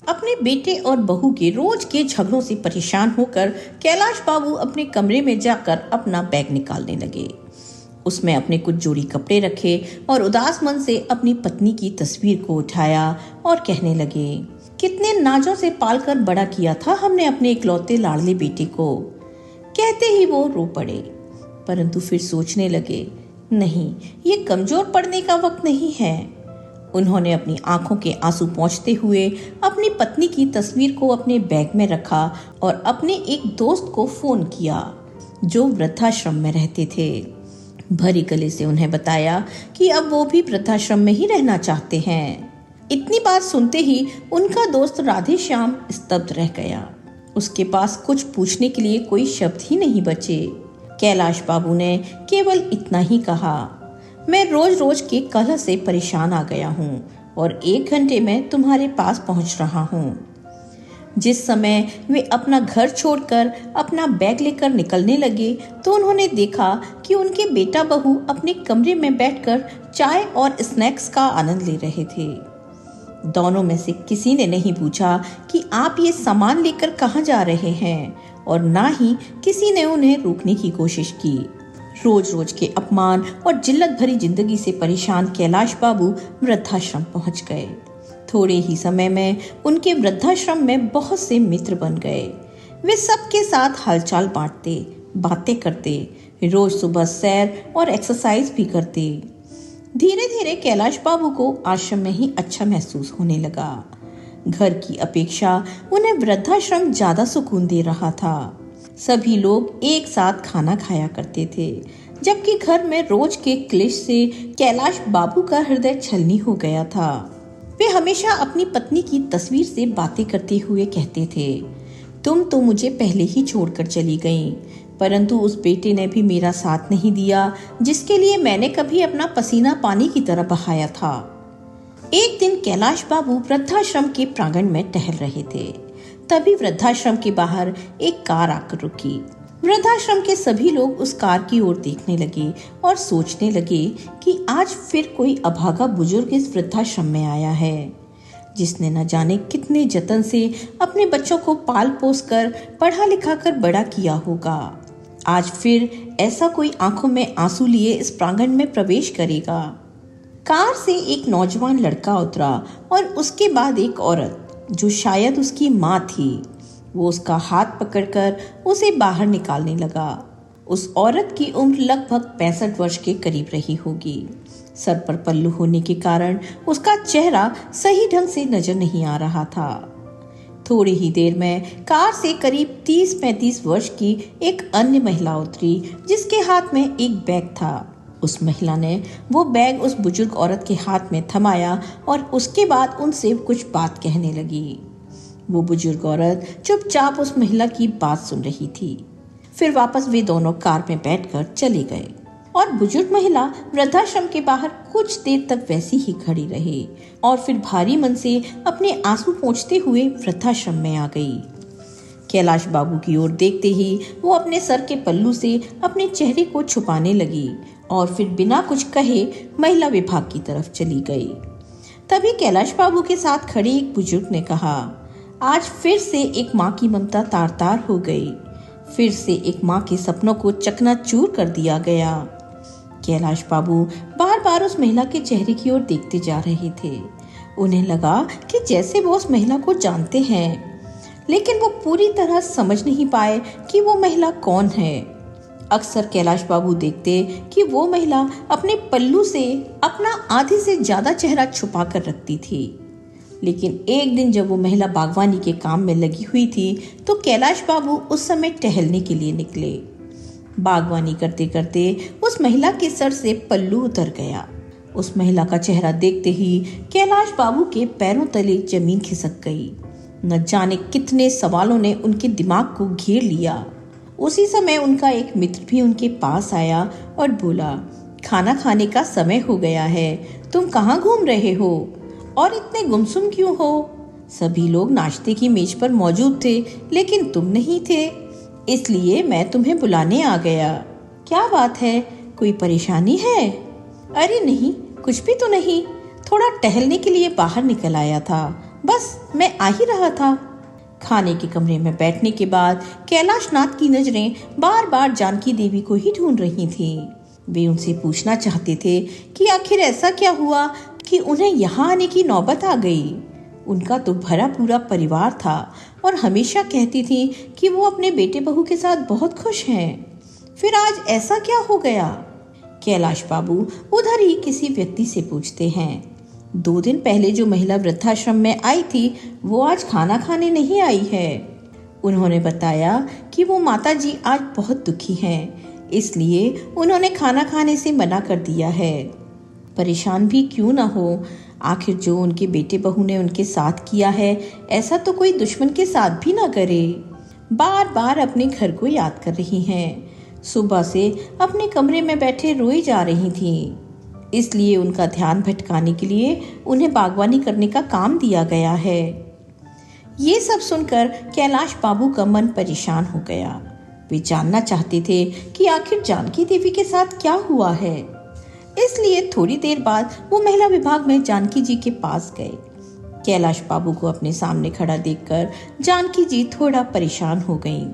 अपने बेटे और बहू के रोज के झगड़ों से परेशान होकर कैलाश बाबू अपने कमरे में जाकर अपना बैग निकालने लगे। उसमें अपने कुछ जोड़ी कपड़े रखे और उदास मन से अपनी पत्नी की तस्वीर को उठाया और कहने लगे, कितने नाजों से पालकर बड़ा किया था हमने अपने इकलौते लाडले बेटे को। कहते ही वो रो पड़े, परंतु फिर सोचने लगे, नहीं, ये कमजोर पड़ने का वक्त नहीं है। उन्होंने अपनी आंखों के आंसू पोंछते हुए अपनी पत्नी की तस्वीर को अपने बैग में रखा और अपने एक दोस्त को फोन किया जो वृद्धाश्रम में रहते थे। भरी गले से उन्हें बताया कि अब वो भी वृद्धाश्रम में ही रहना चाहते हैं। इतनी बात सुनते ही उनका दोस्त राधे श्याम स्तब्ध रह गया। उसके पास कुछ पूछने के लिए कोई शब्द ही नहीं बचे। कैलाश बाबू ने केवल इतना ही कहा, मैं रोज रोज के कलह से परेशान आ गया हूँ और 1 घंटे में तुम्हारे पास पहुँच रहा हूँ। जिस समय वे अपना घर छोड़कर अपना बैग लेकर निकलने लगे तो उन्होंने देखा कि उनके बेटा बहू अपने कमरे में बैठकर चाय और स्नैक्स का आनंद ले रहे थे। दोनों में से किसी ने नहीं पूछा कि आप ये सामान लेकर कहाँ जा रहे हैं, और ना ही किसी ने उन्हें रोकने की कोशिश की। रोज रोज के अपमान और जिल्लत भरी जिंदगी से परेशान कैलाश बाबू वृद्धाश्रम पहुंच गए। थोड़े ही समय में उनके वृद्धाश्रम में बहुत से मित्र बन गए। वे सबके साथ हालचाल बांटते, बातें करते, रोज सुबह सैर और एक्सरसाइज भी करते। धीरे धीरे कैलाश बाबू को आश्रम में ही अच्छा महसूस होने लगा। घर की अपेक्षा उन्हें वृद्धाश्रम ज्यादा सुकून दे रहा था। सभी लोग एक साथ खाना खाया करते थे, जबकि घर में रोज के क्लेश से कैलाश बाबू का हृदय छलनी हो गया था। वे हमेशा अपनी पत्नी की तस्वीर से बातें करते हुए कहते थे, तुम तो मुझे पहले ही छोड़कर चली गईं, परंतु उस बेटे ने भी मेरा साथ नहीं दिया जिसके लिए मैंने कभी अपना पसीना पानी की तरह बहाया था। एक दिन कैलाश बाबू वृद्धाश्रम के प्रांगण में टहल रहे थे। तभी वृद्धाश्रम के बाहर एक कार आकर रुकी। वृद्धाश्रम के सभी लोग उस कार की ओर देखने लगे और सोचने लगे कि आज फिर कोई अभागा बुजुर्ग इस वृद्धाश्रम में आया है, जिसने न जाने कितने जतन से अपने बच्चों को पाल पोस कर पढ़ा लिखा कर बड़ा किया होगा। आज फिर ऐसा कोई आंखों में आंसू लिए इस प्रांगण में प्रवेश करेगा। कार से एक नौजवान लड़का उतरा और उसके बाद एक औरत जो शायद उसकी माँ थी। वो उसका हाथ पकड़कर उसे बाहर निकालने लगा। उस औरत की उम्र लगभग 65 वर्ष के करीब रही होगी। सर पर पल्लू होने के कारण उसका चेहरा सही ढंग से नजर नहीं आ रहा था। थोड़ी ही देर में कार से करीब 30-35 वर्ष की एक अन्य महिला उतरी, जिसके हाथ में एक बैग था। उस महिला ने वो बैग उस बुजुर्ग औरत के हाथ में थमाया और उसके बाद उनसे कुछ बात कहने लगी। वो बुजुर्ग औरत चुपचाप उस महिला की बात सुन रही थी। फिर वापस वे दोनों कार में बैठकर चले गए और बुजुर्ग महिला वृद्धाश्रम के बाहर कुछ देर तक वैसी ही खड़ी रही और फिर भारी मन से अपने आंसू पोंछते हुए वृद्धाश्रम में आ गई। कैलाश बाबू की ओर देखते ही वो अपने सर के पल्लू से अपने चेहरे को छुपाने लगी और फिर बिना कुछ कहे महिला विभाग की तरफ चली गई। तभी कैलाश बाबू के साथ खड़े एक बुजुर्ग ने कहा, आज फिर से एक माँ की ममता तार तार हो गई। फिर से एक माँ के सपनों को चकनाचूर कर दिया गया। कैलाश बाबू बार बार उस महिला के चेहरे की ओर देखते जा रहे थे। उन्हें लगा कि जैसे वो उस महिला को जानते हैं, लेकिन वो पूरी तरह समझ नहीं पाए कि वो महिला कौन है। अक्सर कैलाश बाबू देखते कि वो महिला अपने पल्लू से अपना आधे से ज्यादा चेहरा छुपा कर रखती थी, लेकिन एक दिन जब वो महिला बागवानी के काम में लगी हुई थी तो कैलाश बाबू उस समय टहलने के लिए निकले। बागवानी करते करते उस महिला के सर से पल्लू उतर गया। उस महिला का चेहरा देखते ही कैलाश बाबू के पैरों तले जमीन खिसक गई। न जाने कितने सवालों ने उनके दिमाग को घेर लिया। उसी समय उनका एक मित्र भी उनके पास आया और बोला, खाना खाने का समय हो गया है, तुम कहाँ घूम रहे हो और इतने गुमसुम क्यों हो? सभी लोग नाश्ते की मेज पर मौजूद थे, लेकिन तुम नहीं थे, इसलिए मैं तुम्हें बुलाने आ गया। क्या बात है, कोई परेशानी है? अरे नहीं, कुछ भी तो नहीं, थोड़ा टहलने के लिए बाहर निकल आया था बस मैं आ ही रहा था। खाने के कमरे में बैठने के बाद कैलाशनाथ की नजरें बार बार जानकी देवी को ही ढूंढ रही थी। वे उनसे पूछना चाहते थे कि आखिर ऐसा क्या हुआ कि उन्हें यहाँ आने की नौबत आ गई। उनका तो भरा पूरा परिवार था और हमेशा कहती थी कि वो अपने बेटे बहू के साथ बहुत खुश हैं। फिर आज ऐसा क्या हो गया? कैलाश बाबू उधर ही किसी व्यक्ति से पूछते हैं। 2 दिन पहले जो महिला वृद्धाश्रम में आई थी वो आज खाना खाने नहीं आई है। उन्होंने बताया कि वो माताजी आज बहुत दुखी हैं, इसलिए उन्होंने खाना खाने से मना कर दिया है। परेशान भी क्यों ना हो, आखिर जो उनके बेटे बहू ने उनके साथ किया है ऐसा तो कोई दुश्मन के साथ भी ना करे। बार बार अपने घर को याद कर रही हैं। सुबह से अपने कमरे में बैठे रोई जा रही थी, इसलिए उनका ध्यान भटकाने के लिए उन्हें बागवानी करने का काम दिया गया है। ये सब सुनकर कैलाश बाबू का मन परेशान हो गया। वे जानना चाहते थे कि आखिर जानकी देवी के साथ क्या हुआ है। इसलिए थोड़ी देर बाद वो महिला विभाग में जानकी जी के पास गए। कैलाश बाबू को अपने सामने खड़ा देखकर जानकी जी थोड़ा परेशान हो गईं।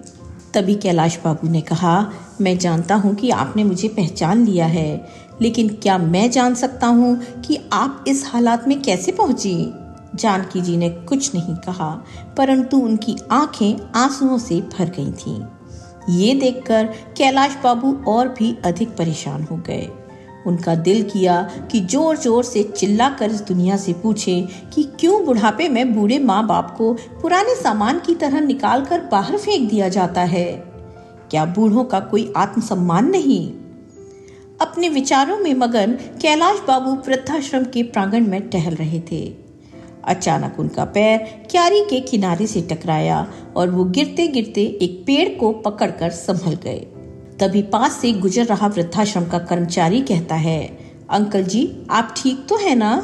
तभी कैलाश बाबू ने कहा, मैं जानता हूँ कि आपने मुझे पहचान लिया है, लेकिन क्या मैं जान सकता हूँ कि आप इस हालात में कैसे पहुंची? जानकी जी ने कुछ नहीं कहा, परंतु उनकी आंखें आंसुओं से भर गई थीं। ये देखकर कैलाश बाबू और भी अधिक परेशान हो गए। उनका दिल किया कि जोर जोर से चिल्लाकर इस दुनिया से पूछे कि क्यों बुढ़ापे में बूढ़े माँ बाप को पुराने सामान की तरह निकाल कर बाहर फेंक दिया जाता है। क्या बूढ़ों का कोई आत्मसम्मान नहीं? अपने विचारों में मगन कैलाश बाबू वृद्धाश्रम के प्रांगण में टहल रहे थे। अचानक उनका पैर क्यारी के किनारे से टकराया और वो गिरते गिरते एक पेड़ को पकड़कर संभल गए। तभी पास से गुजर रहा वृद्धाश्रम का कर्मचारी कहता है, अंकल जी आप ठीक तो है ना?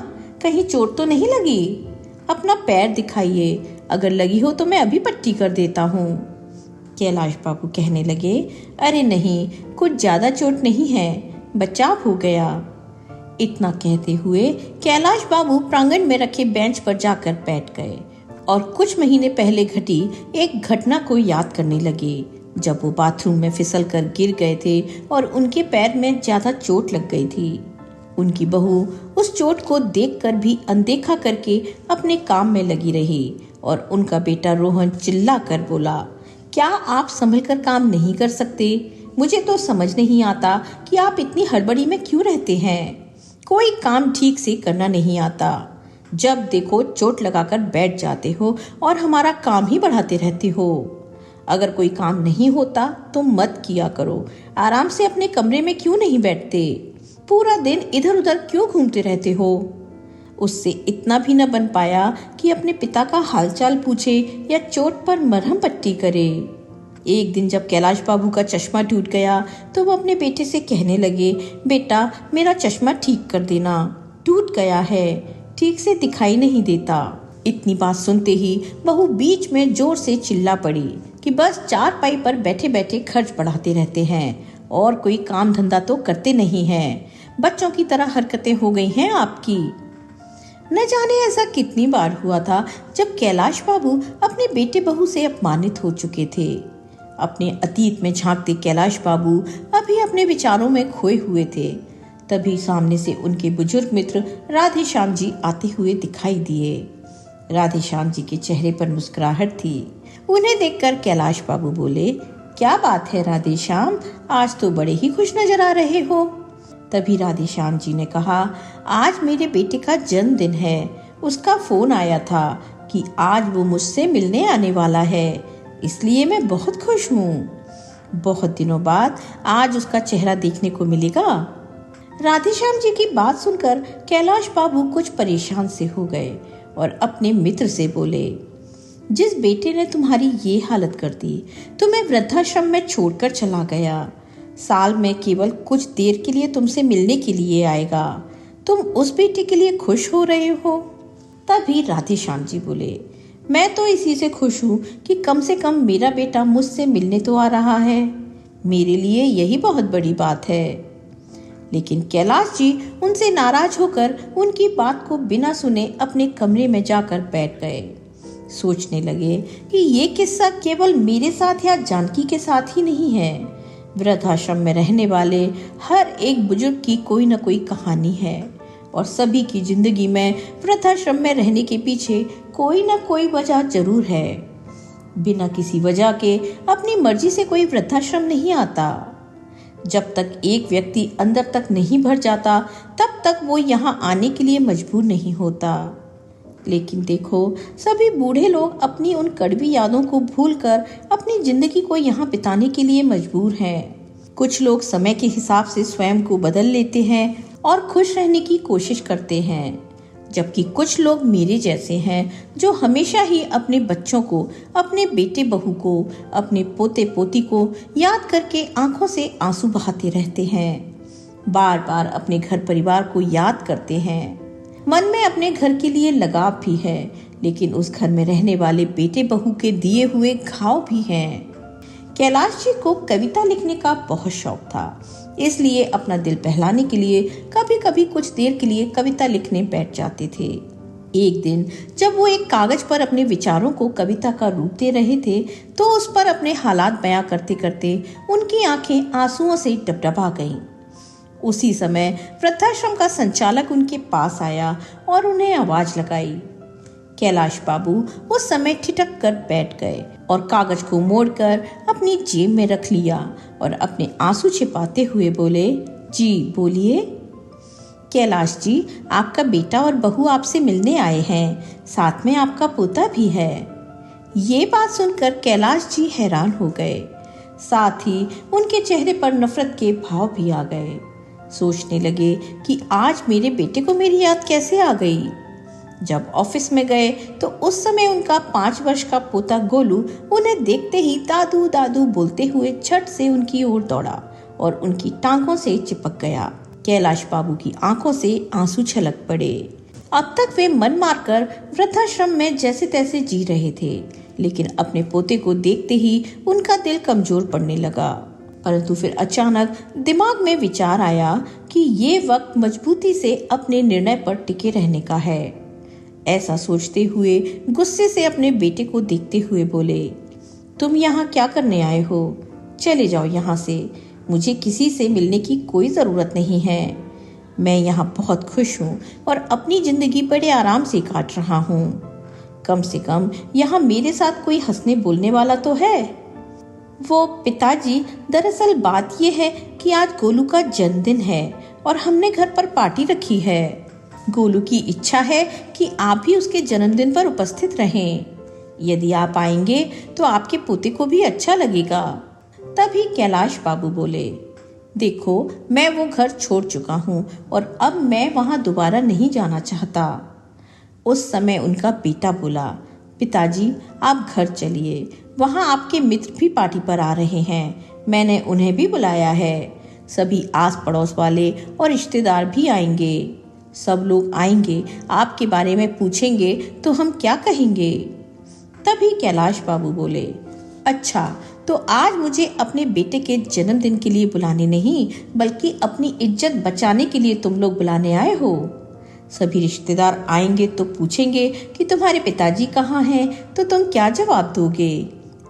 कहीं चोट तो नहीं लगी? अपना पैर दिखाइए, अगर लगी हो तो मैं अभी पट्टी कर देता हूँ। कैलाश बाबू कहने लगे, अरे नहीं, कुछ ज्यादा चोट नहीं है, बचाव हो गया। इतना कहते हुए कैलाश बाबू प्रांगण में रखे बेंच पर जाकर बैठ गए और कुछ महीने पहले घटी एक घटना को याद करने लगे, जब वो बाथरूम में फिसल कर गिर गए थे और उनके पैर में ज्यादा चोट लग गई थी। उनकी बहू उस चोट को देखकर भी अनदेखा करके अपने काम में लगी रही और उनका बेटा रोहन चिल्ला कर बोला, क्या आप संभल कर काम नहीं कर सकते? मुझे तो समझ नहीं आता कि आप इतनी हड़बड़ी में क्यों रहते हैं। कोई काम ठीक से करना नहीं आता, जब देखो चोट लगाकर बैठ जाते हो और हमारा काम ही बढ़ाते रहते हो। अगर कोई काम नहीं होता तो मत किया करो, आराम से अपने कमरे में क्यों नहीं बैठते? पूरा दिन इधर उधर क्यों घूमते रहते हो? उससे इतना भी न बन पाया कि अपने पिता का हालचाल पूछे या चोट पर मरहम पट्टी करे। एक दिन जब कैलाश बाबू का चश्मा टूट गया तो वो अपने बेटे से कहने लगे, बेटा मेरा चश्मा ठीक कर देना, टूट गया है, ठीक से दिखाई नहीं देता। इतनी बात सुनते ही बहू बीच में जोर से चिल्ला पड़ी कि बस चारपाई पर बैठे बैठे खर्च बढ़ाते रहते हैं और कोई काम धंधा तो करते नहीं हैं। बच्चों की तरह हरकतें हो गई हैं आपकी। न जाने ऐसा कितनी बार हुआ था जब कैलाश बाबू अपने बेटे बहू से अपमानित हो चुके थे। अपने अतीत में झांकते कैलाश बाबू अभी अपने विचारों में खोए हुए थे। तभी सामने से उनके बुजुर्ग मित्र राधे श्याम जी आते हुए दिखाई दिए। राधे श्याम जी के चेहरे पर मुस्कुराहट थी। उन्हें देखकर कैलाश बाबू बोले, क्या बात है राधे श्याम, आज तो बड़े ही खुश नजर आ रहे हो। तभी राधे श्याम जी ने कहा, आज मेरे बेटे का जन्मदिन है, उसका फोन आया था कि आज वो मुझसे मिलने आने वाला है, इसलिए मैं बहुत खुश हूँ। बहुत दिनों बाद आज उसका चेहरा देखने को मिलेगा। राधे श्याम जी की बात सुनकर कैलाश बाबू कुछ परेशान से हो गए और अपने मित्र से बोले, जिस बेटे ने तुम्हारी ये हालत कर दी, तुम्हें वृद्धाश्रम में छोड़कर चला गया, साल में केवल कुछ देर के लिए तुमसे मिलने के लिए आएगा, तुम उस बेटे के लिए खुश हो रहे हो? तभी राधे श्याम जी बोले, मैं तो इसी से खुश हूँ कि कम से कम मेरा बेटा मुझसे मिलने तो आ रहा है, मेरे लिए यही बहुत बड़ी बात है। लेकिन कैलाश जी उनसे नाराज होकर उनकी बात को बिना सुने अपने कमरे में जाकर बैठ गए। सोचने लगे कि ये किस्सा केवल मेरे साथ या जानकी के साथ ही नहीं है। वृद्धाश्रम में रहने वाले हर एक बुजुर्ग की कोई न कोई कहानी है और सभी की जिंदगी में वृद्धाश्रम में रहने के पीछे कोई न कोई वजह जरूर है। बिना किसी वजह के अपनी मर्जी से कोई वृद्धाश्रम नहीं आता। जब तक एक व्यक्ति अंदर तक नहीं भर जाता तब तक वो यहाँ आने के लिए मजबूर नहीं होता। लेकिन देखो, सभी बूढ़े लोग अपनी उन कड़वी यादों को भूलकर अपनी जिंदगी को यहाँ बिताने के लिए मजबूर हैं। कुछ लोग समय के हिसाब से स्वयं को बदल लेते हैं और खुश रहने की कोशिश करते हैं, जबकि कुछ लोग मेरे जैसे हैं जो हमेशा ही अपने बच्चों को, अपने बेटे बहू को, अपने पोते पोती को याद करके आंखों से आंसू बहाते रहते हैं। बार बार अपने घर परिवार को याद करते हैं। मन में अपने घर के लिए लगाव भी है, लेकिन उस घर में रहने वाले बेटे बहू के दिए हुए घाव भी हैं। कैलाश जी को कविता लिखने का बहुत शौक था, इसलिए अपना दिल बहलाने के लिए कभी कभी कुछ देर के लिए कविता लिखने बैठ जाते थे। एक दिन जब वो एक कागज पर अपने विचारों को कविता का रूप दे रहे थे तो उस पर अपने हालात बयां करते करते उनकी आंखें आंसुओं से डबडबा गईं। उसी समय वृद्धाश्रम का संचालक उनके पास आया और उन्हें आवाज लगाई। कैलाश बाबू उस समय ठिठक कर बैठ गए और कागज को मोड़कर अपनी जेब में रख लिया और अपने आंसू छिपाते हुए बोले, जी बोलिए। कैलाश जी, आपका बेटा और बहू आपसे मिलने आए हैं, साथ में आपका पोता भी है। ये बात सुनकर कैलाश जी हैरान हो गए, साथ ही उनके चेहरे पर नफरत के भाव भी आ गए। सोचने लगे कि आज मेरे बेटे को मेरी याद कैसे आ गई। जब ऑफिस में गए तो उस समय उनका 5 वर्ष का पोता गोलू उन्हें देखते ही दादू दादू बोलते हुए झट से उनकी ओर दौड़ा और उनकी टांगों से चिपक गया। कैलाश बाबू की आंखों से आंसू छलक पड़े। अब तक वे मन मारकर वृद्धाश्रम में जैसे तैसे जी रहे थे, लेकिन अपने पोते को देखते ही उनका दिल कमजोर पड़ने लगा। परंतु फिर अचानक दिमाग में विचार आया कि ये वक्त मजबूती से अपने निर्णय पर टिके रहने का है। ऐसा सोचते हुए गुस्से से अपने बेटे को देखते हुए बोले, तुम यहाँ क्या करने आए हो? चले जाओ यहाँ से, मुझे किसी से मिलने की कोई ज़रूरत नहीं है। मैं यहाँ बहुत खुश हूँ और अपनी ज़िंदगी बड़े आराम से काट रहा हूँ। कम से कम यहाँ मेरे साथ कोई हंसने बोलने वाला तो है। वो पिताजी, दरअसल बात ये है कि आज गोलू का जन्मदिन है और हमने घर पर पार्टी रखी है। गोलू की इच्छा है कि आप भी उसके जन्मदिन पर उपस्थित रहें। यदि आप आएंगे तो आपके पोते को भी अच्छा लगेगा। तभी कैलाश बाबू बोले, देखो, मैं वो घर छोड़ चुका हूँ और अब मैं वहाँ दोबारा नहीं जाना चाहता। उस समय उनका बेटा बोला, पिताजी आप घर चलिए, वहाँ आपके मित्र भी पार्टी पर आ रहे हैं, मैंने उन्हें भी बुलाया है। सभी आस पड़ोस वाले और रिश्तेदार भी आएंगे। सब लोग आएंगे, आपके बारे में पूछेंगे तो हम क्या कहेंगे? तभी कैलाश बाबू बोले, अच्छा, तो आज मुझे अपने बेटे के जन्मदिन के लिए बुलाने नहीं बल्कि अपनी इज्जत बचाने के लिए तुम लोग बुलाने आए हो। सभी रिश्तेदार आएंगे तो पूछेंगे कि तुम्हारे पिताजी कहाँ हैं, तो तुम क्या जवाब दोगे?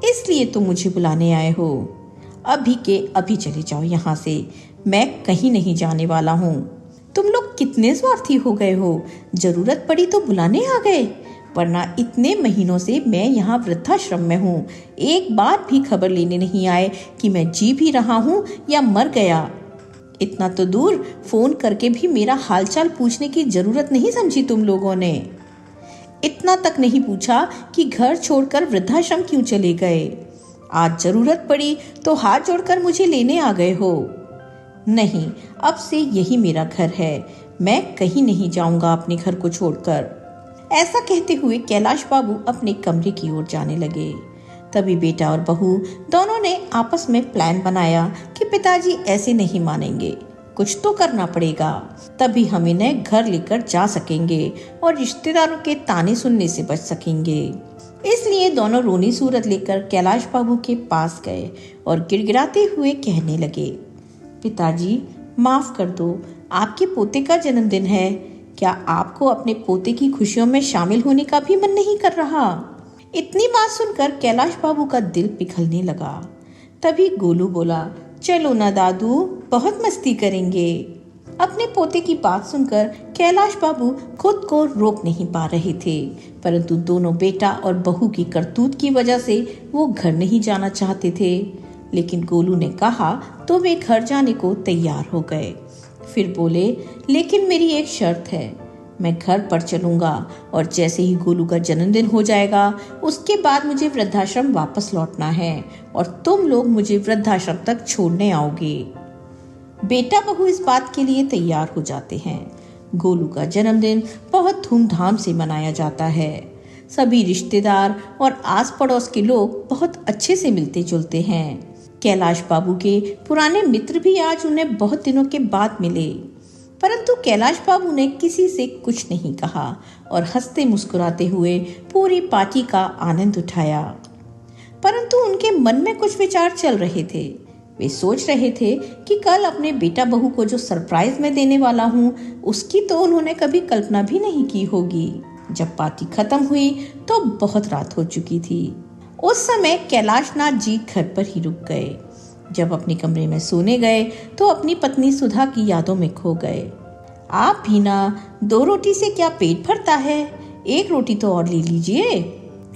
इसलिए तुम मुझे बुलाने आए हो। अभी के अभी चले जाओ यहाँ से, मैं कहीं नहीं जाने वाला हूँ। तुम लोग कितने स्वार्थी हो गए हो, जरूरत पड़ी तो बुलाने आ गए, वरना इतने महीनों से मैं यहाँ वृद्धाश्रम में हूँ, एक बार भी खबर लेने नहीं आए कि मैं जी भी रहा हूँ या मर गया। इतना तो दूर फोन करके भी मेरा हालचाल पूछने की जरूरत नहीं समझी तुम लोगों ने। इतना तक नहीं पूछा कि घर छोड़कर वृद्धाश्रम क्यों चले गए। आज जरूरत पड़ी तो हाथ जोड़कर मुझे लेने आ गए हो। नहीं, अब से यही मेरा घर है, मैं कहीं नहीं जाऊंगा अपने घर को छोड़कर। ऐसा कहते हुए कैलाश बाबू अपने कमरे की ओर जाने लगे। तभी बेटा और बहू दोनों ने आपस में प्लान बनाया कि पिताजी ऐसे नहीं मानेंगे, कुछ तो करना पड़ेगा, तभी हम इन्हें घर लेकर जा सकेंगे और रिश्तेदारों के ताने सुनने से बच सकेंगे। इसलिए दोनों रोनी सूरत लेकर कैलाश बाबू के पास गए और गिड़गिड़ाते हुए कहने लगे, पिताजी, माफ कर दो, आपके पोते का जन्मदिन है। क्या आपको अपने पोते की खुशियों में शामिल होने का भी मन नहीं कर रहा? इतनी बात सुनकर कैलाश बाबू का दिल पिघलने लगा। तभी गोलू बोला, चलो ना दादू, बहुत मस्ती करेंगे। अपने पोते की बात सुनकर कैलाश बाबू खुद को रोक नहीं पा रहे थे, परंतु दोनों बेटा और बहू की करतूत की वजह से वो घर नहीं जाना चाहते थे। लेकिन गोलू ने कहा तो वे घर जाने को तैयार हो गए। फिर बोले, लेकिन मेरी एक शर्त है, मैं घर पर चलूंगा और जैसे ही गोलू का जन्मदिन हो जाएगा उसके बाद मुझे वृद्धाश्रम वापस लौटना है और तुम लोग मुझे वृद्धाश्रम तक छोड़ने आओगे। बेटा बहू इस बात के लिए तैयार हो जाते हैं। गोलू का जन्मदिन बहुत धूमधाम से मनाया जाता है। सभी रिश्तेदार और आस पड़ोस के लोग बहुत अच्छे से मिलते जुलते हैं। कैलाश बाबू के पुराने मित्र भी आज उन्हें बहुत दिनों के बाद मिले, परंतु कैलाश बाबू ने किसी से कुछ नहीं कहा और हंसते मुस्कुराते हुए पूरी पार्टी का आनंद उठाया। परंतु उनके मन में कुछ विचार चल रहे थे। वे सोच रहे थे कि कल अपने बेटा बहू को जो सरप्राइज मैं देने वाला हूँ उसकी तो उन्होंने कभी कल्पना भी नहीं की होगी। जब पार्टी खत्म हुई तो बहुत रात हो चुकी थी। उस समय कैलाश नाथ जी घर पर ही रुक गए। जब अपने कमरे में सोने गए तो अपनी पत्नी सुधा की यादों में खो गए। आप भी ना, 2 रोटी से क्या पेट भरता है? 1 रोटी तो और ले लीजिए,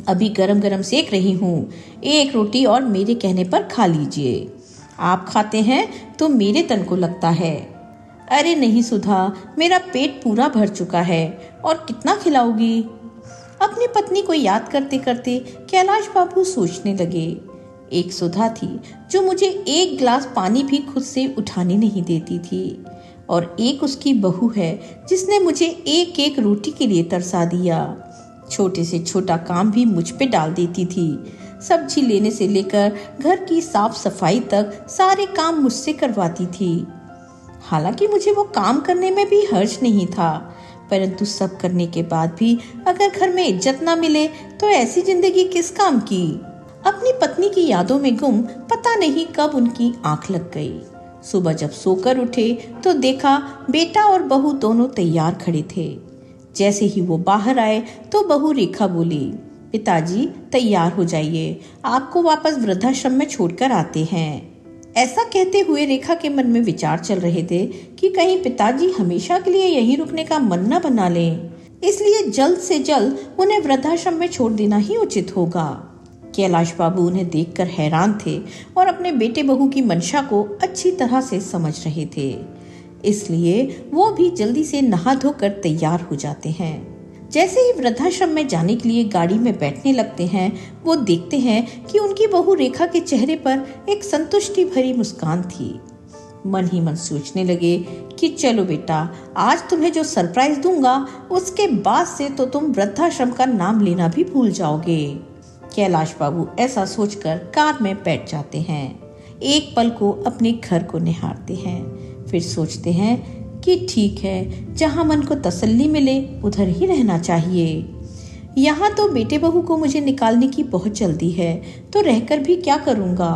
अभी गरम गरम सेक रही हूँ। 1 रोटी और मेरे कहने पर खा लीजिए। आप खाते हैं तो मेरे तन को लगता है। अरे नहीं सुधा, मेरा पेट पूरा भर चुका है, और कितना खिलाओगी? अपनी पत्नी को याद करते करते कैलाश बाबू सोचने लगे। एक सुधा थी जो मुझे 1 गिलास पानी भी खुद से उठाने नहीं देती थी, और एक उसकी बहू है जिसने मुझे एक एक रोटी के लिए तरसा दिया। छोटे से छोटा काम भी मुझ पे डाल देती थी। सब्जी लेने से लेकर घर की साफ सफाई तक सारे काम मुझसे करवाती थी। हालांकि मुझे वो काम करने में भी हर्ज नहीं था, परंतु सब करने के बाद भी अगर घर में इज्जत ना मिले तो ऐसी जिंदगी किस काम की। अपनी पत्नी की यादों में गुम पता नहीं कब उनकी आंख लग गई। सुबह जब सोकर उठे तो देखा बेटा और बहू दोनों तैयार खड़े थे। जैसे ही वो बाहर आए तो बहू रेखा बोली, पिताजी तैयार हो जाइए, आपको वापस वृद्धाश्रम में छोड़कर आते हैं। ऐसा कहते हुए रेखा के मन में विचार चल रहे थे कि कहीं पिताजी हमेशा के लिए यहीं रुकने का मन न बना लें, इसलिए जल्द से जल्द उन्हें वृद्धाश्रम में छोड़ देना ही उचित होगा। कैलाश बाबू उन्हें देखकर हैरान थे और अपने बेटे बहू की मंशा को अच्छी तरह से समझ रहे थे, इसलिए वो भी जल्दी से नहा धोकर तैयार हो जाते हैं। जैसे ही वृद्धाश्रम में जाने के लिए गाड़ी में बैठने लगते हैं, वो देखते हैं कि उनकी बहू रेखा के चेहरे पर एक संतुष्टि भरी मुस्कान थी। मन ही मन सोचने लगे कि चलो बेटा, आज तुम्हें जो सरप्राइज दूंगा उसके बाद से तो तुम वृद्धाश्रम का नाम लेना भी भूल जाओगे। कैलाश बाबू ऐसा सोचकर कार में बैठ जाते हैं। एक पल को अपने घर को निहारते हैं, फिर सोचते हैं कि ठीक है, जहाँ मन को तसल्ली मिले उधर ही रहना चाहिए। यहाँ तो बेटे बहू को मुझे निकालने की बहुत जल्दी है, तो रहकर भी क्या करूँगा।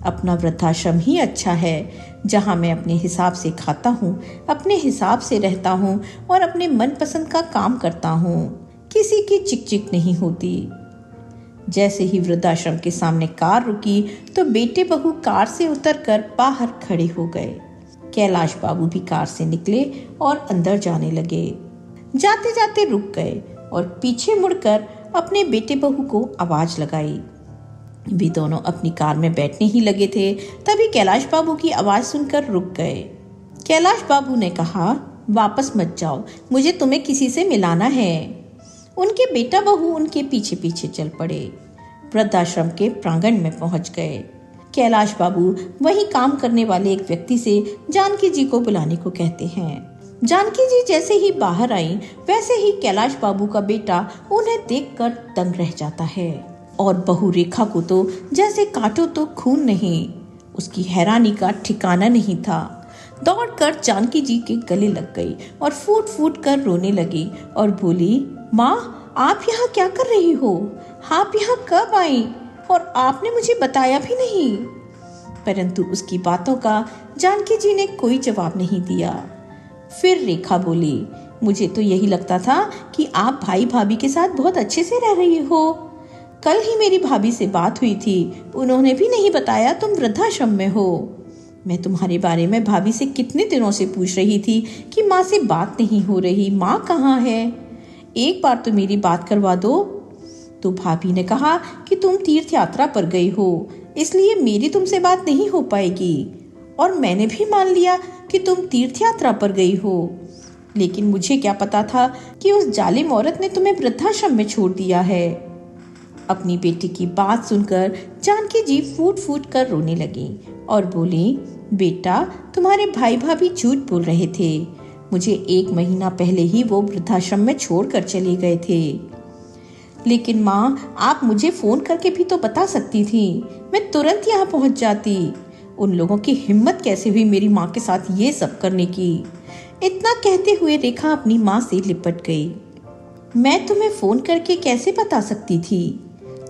अपना वृद्धाश्रम ही अच्छा है, जहाँ मैं अपने हिसाब से खाता हूँ, अपने हिसाब से रहता हूँ और अपने मनपसंद का काम करता हूँ। किसी की चिक नहीं होती। जैसे ही वृद्धाश्रम के सामने कार रुकी तो बेटे बहू कार से उतरकर बाहर खड़े हो गए। कैलाश बाबू भी कार से निकले और अंदर जाने लगे। जाते जाते रुक गए और पीछे मुड़कर अपने बेटे बहू को आवाज लगाई। वे दोनों अपनी कार में बैठने ही लगे थे, तभी कैलाश बाबू की आवाज सुनकर रुक गए। कैलाश बाबू ने कहा, वापस मत जाओ, मुझे तुम्हें किसी से मिलाना है। उनके बेटा बहू उनके पीछे पीछे चल पड़े। वृद्धाश्रम के प्रांगण में पहुंच गए। कैलाश बाबू वही काम करने वाले एक व्यक्ति से जानकी जी को बुलाने को कहते हैं। जानकी जी जैसे ही बाहर आई, वैसे ही कैलाश बाबू का बेटा उन्हें देखकर दंग रह जाता है, और बहू रेखा को तो जैसे काटो तो खून नहीं। उसकी हैरानी का ठिकाना नहीं था। दौड़कर जानकी जी के गले लग गई और फूट फूट कर रोने लगी और बोली, माँ, आप यहाँ क्या कर रही हो? आप यहाँ कब आई और आपने मुझे बताया भी नहीं। परंतु उसकी बातों का जानकी जी ने कोई जवाब नहीं दिया। फिर रेखा बोली, मुझे तो यही लगता था कि आप भाई भाभी के साथ बहुत अच्छे से रह रही हो। कल ही मेरी भाभी से बात हुई थी, उन्होंने भी नहीं बताया तुम वृद्धाश्रम में हो। मैं तुम्हारे बारे में भाभी से कितने दिनों से पूछ रही थी कि माँ से बात नहीं हो रही, माँ कहाँ है, एक बार तो मेरी बात करवा दो। तो भाभी ने कहा कि तुम तीर्थ यात्रा पर गई हो, इसलिए मेरी तुमसे बात नहीं हो पाएगी। और मैंने भी मान लिया कि तुम तीर्थ यात्रा पर गई हो, लेकिन मुझे क्या पता था कि उस जालिम औरत ने तुम्हें वृद्धाश्रम में छोड़ दिया है। अपनी बेटी की बात सुनकर जानकी जी फूट फूट कर रोने लगी और बोली, बेटा तुम्हारे भाई भाभी झूठ बोल रहे थे, मुझे 1 महीना पहले ही वो वृद्धाश्रम में छोड़कर चले गए थे। लेकिन माँ, आप मुझे फोन करके भी तो बता सकती थी, मैं तुरंत यहाँ पहुँच जाती। उन लोगों की हिम्मत कैसे हुई मेरी माँ के साथ ये सब करने की। इतना कहते हुए रेखा अपनी माँ से लिपट गई। मैं तुम्हें फोन करके कैसे बता सकती थी?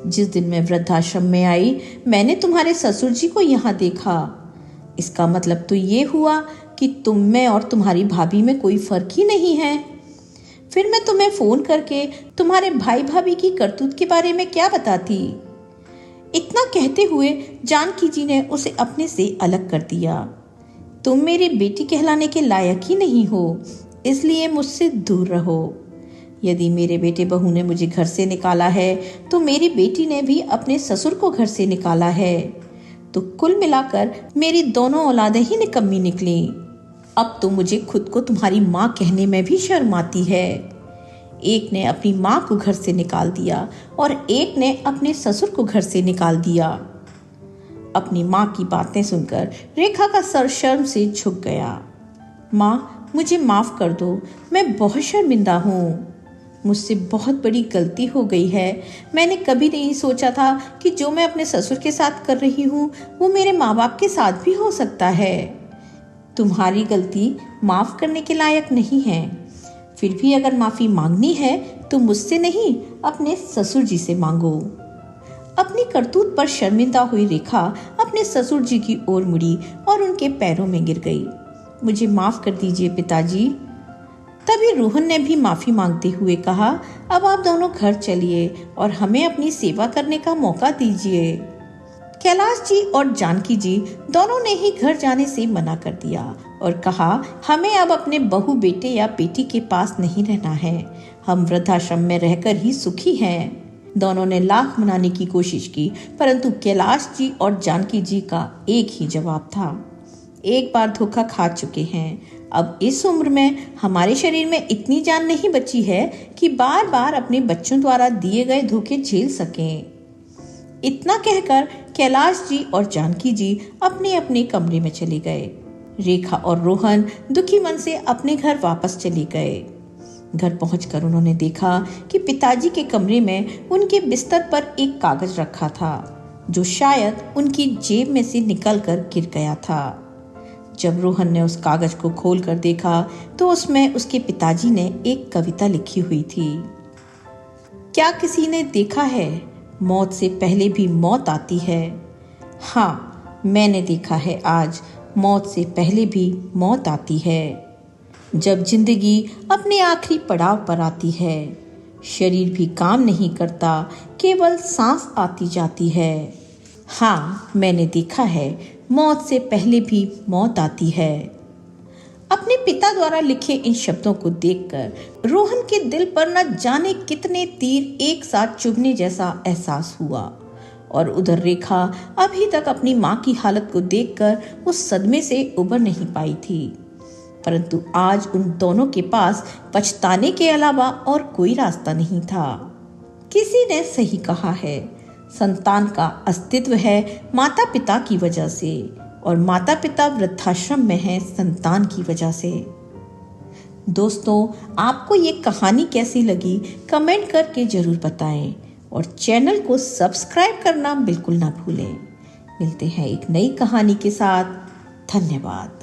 जिस दिन मैं वृद्धाश्रम में आई, मैंने तुम्हारे ससुर जी को यहाँ देखा। इसका मतलब तो ये हुआ कि तुम में और तुम्हारी भाभी में कोई फर्क ही नहीं है। फिर मैं तुम्हें फोन करके तुम्हारे भाई भाभी की करतूत के बारे में क्या बताती? इतना कहते हुए जानकी जी ने उसे अपने से अलग कर दिया। तुम मेरी बेटी कहलाने के लायक ही नहीं हो, इसलिए मुझसे दूर रहो। यदि मेरे बेटे बहू ने मुझे घर से निकाला है, तो मेरी बेटी ने भी अपने ससुर को घर से निकाला है। तो कुल मिलाकर मेरी दोनों औलादें ही निकम्मी निकली। अब तो मुझे खुद को तुम्हारी माँ कहने में भी शर्म आती है। एक ने अपनी माँ को घर से निकाल दिया और एक ने अपने ससुर को घर से निकाल दिया। अपनी माँ की बातें सुनकर रेखा का सर शर्म से झुक गया। माँ, मुझे माफ कर दो, मैं बहुत शर्मिंदा हूँ। मुझसे बहुत बड़ी गलती हो गई है। मैंने कभी नहीं सोचा था कि जो मैं अपने ससुर के साथ कर रही हूँ वो मेरे माँ बाप के साथ भी हो सकता है। तुम्हारी गलती माफ करने के लायक नहीं है। फिर भी अगर माफी मांगनी है तो मुझसे नहीं, अपने ससुर जी से मांगो। अपनी करतूत पर शर्मिंदा हुई रेखा अपने ससुर जी की ओर मुड़ी और उनके पैरों में गिर गई। मुझे माफ कर दीजिए पिताजी। तभी रोहन ने भी माफी मांगते हुए कहा, अब आप दोनों घर चलिए और हमें अपनी सेवा करने का मौका दीजिए। कैलाश जी और जानकी जी दोनों ने ही घर जाने से मना कर दिया और कहा, हमें अब अपने बहू बेटे या बेटी के पास नहीं रहना है, हम वृद्धाश्रम में रहकर ही सुखी हैं। दोनों ने लाख मनाने की कोशिश की, परंतु कैलाश जी और जानकी जी का एक ही जवाब था, एक बार धोखा खा चुके हैं। अब इस उम्र में हमारे शरीर में इतनी जान नहीं बची है कि बार बार अपने बच्चों द्वारा दिए गए धोखे झेल सकें। इतना कहकर कैलाश जी और जानकी जी अपने अपने कमरे में चले गए। रेखा और रोहन दुखी मन से अपने घर वापस चले गए। घर पहुंचकर उन्होंने देखा कि पिताजी के कमरे में उनके बिस्तर पर एक कागज रखा था, जो शायद उनकी जेब में से निकलकर गिर गया था। जब रोहन ने उस कागज को खोलकर देखा तो उसमें उसके पिताजी ने एक कविता लिखी हुई थी। क्या किसी ने देखा है, मौत से पहले भी मौत आती है। हाँ, मैंने देखा है आज, मौत से पहले भी मौत आती है। जब जिंदगी अपने आखिरी पड़ाव पर आती है, शरीर भी काम नहीं करता, केवल सांस आती जाती है। हाँ, मैंने देखा है, मौत से पहले भी मौत आती है। अपने पिता द्वारा लिखे इन शब्दों को देखकर रोहन के दिल पर न जाने कितने तीर एक साथ चुभने जैसा एहसास हुआ, और उधर रेखा अभी तक अपनी माँ की हालत को देखकर उस सदमे से उबर नहीं पाई थी। परंतु आज उन दोनों के पास पछताने के अलावा और कोई रास्ता नहीं था। किसी ने सही कहा है, संतान का अस्तित्व है माता पिता की वजह से, और माता पिता वृद्धाश्रम में हैं संतान की वजह से। दोस्तों, आपको ये कहानी कैसी लगी कमेंट करके जरूर बताएं, और चैनल को सब्सक्राइब करना बिल्कुल ना भूलें। मिलते हैं एक नई कहानी के साथ। धन्यवाद।